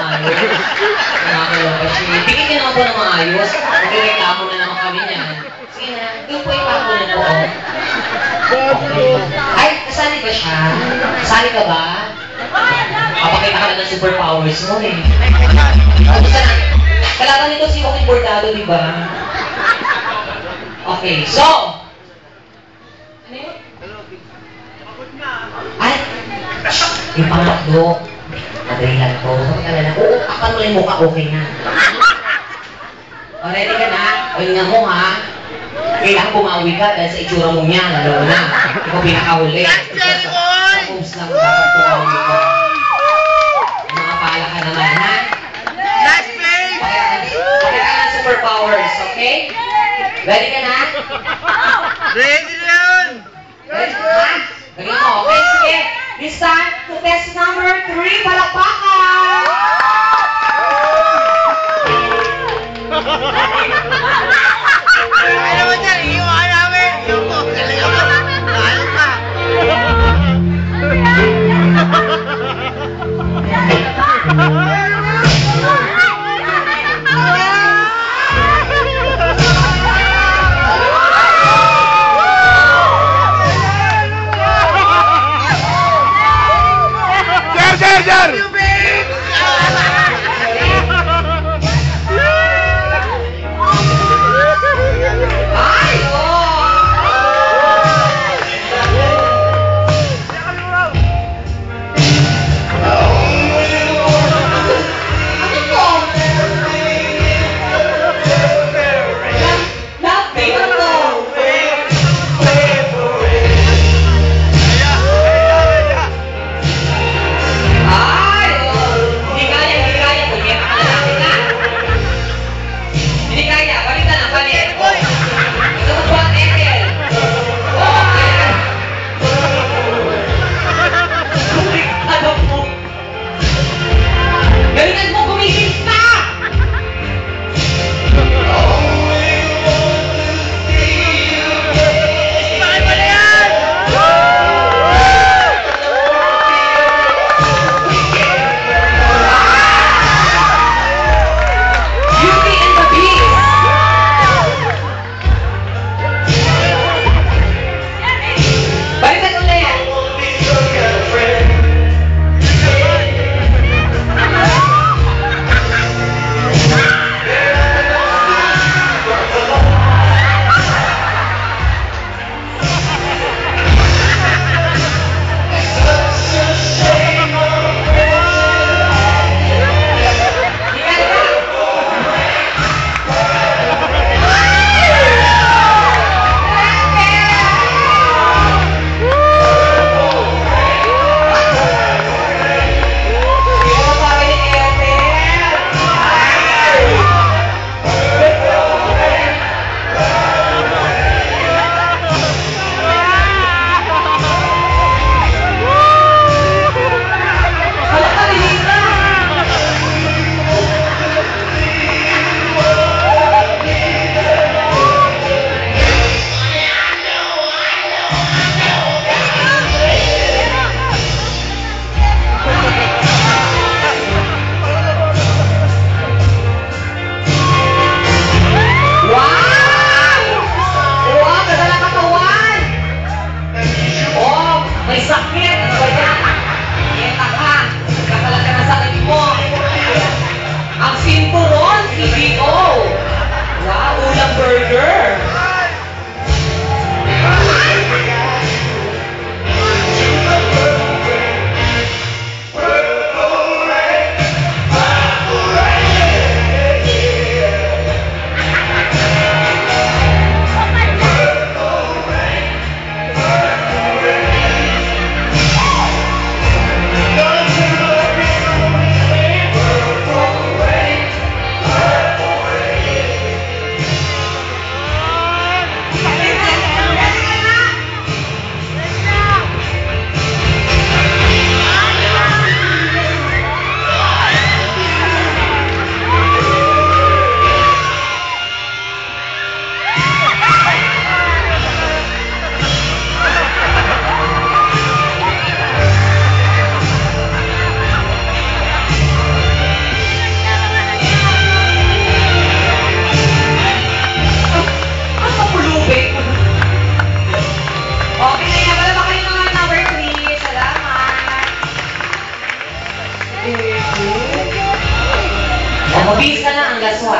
maayos. Nakakaloka siya. Bigyan niyo naman po ng maayos. Magreklamo na naman kami niyan. Sige na, doon po yung papo na po. Ay, kasali ba siya? Kasali ka ba? Kapakita ka na ng superpowers mo eh. Kalaban nito si Joaquin Bordado, di ba? Okay, so. Ano yun? Ay, yung pangatlo. Madali lang po. Sabi ko, uutakan mo yung mukha, okay na. O, ready ka na? O, yun nga mo ha. Kailangan bumawi ka dahil sa itsura mo niya, lalo na. Ikaw pinakahuli. Sa post lang dapat bumawi ka. Makapala ka naman, ha? Last place! Okay ka ng superpowers, okay? Ready ka na? Ready na yun! Ready ka na? Ready mo, okay? Sige. This time, to test number 3, palakpakan! Ano mo dyan? Iiwan namin! Iiwan mo! Galing mo! Ayaw ka! Sir! You babe! Ay! Hindi kaya O, mabilis ka na ang laswa.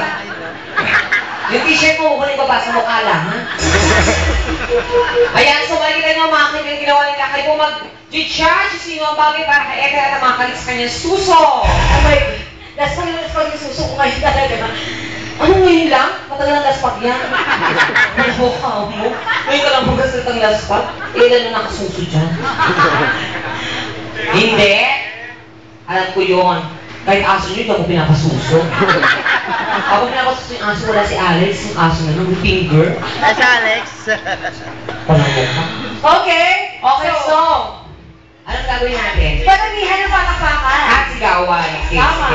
Yung t-shirt mo, huwag mo na ibaba sa mukha lang, ha? Ayan, so makikita nyo mga kaibigan ginawa nila. Kayo po mag-judge sino ang bagay para kay Eka at makalit sa kanyang suso. Oh my God. Laspag yung suso ko ngayon talaga. Ano ngayon lang? Matagal ang laspag yan. Maloka mo. Ngayon ka lang magasat ang laspag. Ilan na nakasuso dyan? Hindi. Alam ko yun. Kahit aso nyo, hindi ako pinapasuso. Ako pinapasuso yung aso, wala si Alex. Yung aso na nung finger. Nasa Alex. Walang mukha. Okay. Okay, so, anong gagawin natin? Panagihan ng patakpakan. At sigawan. Tama.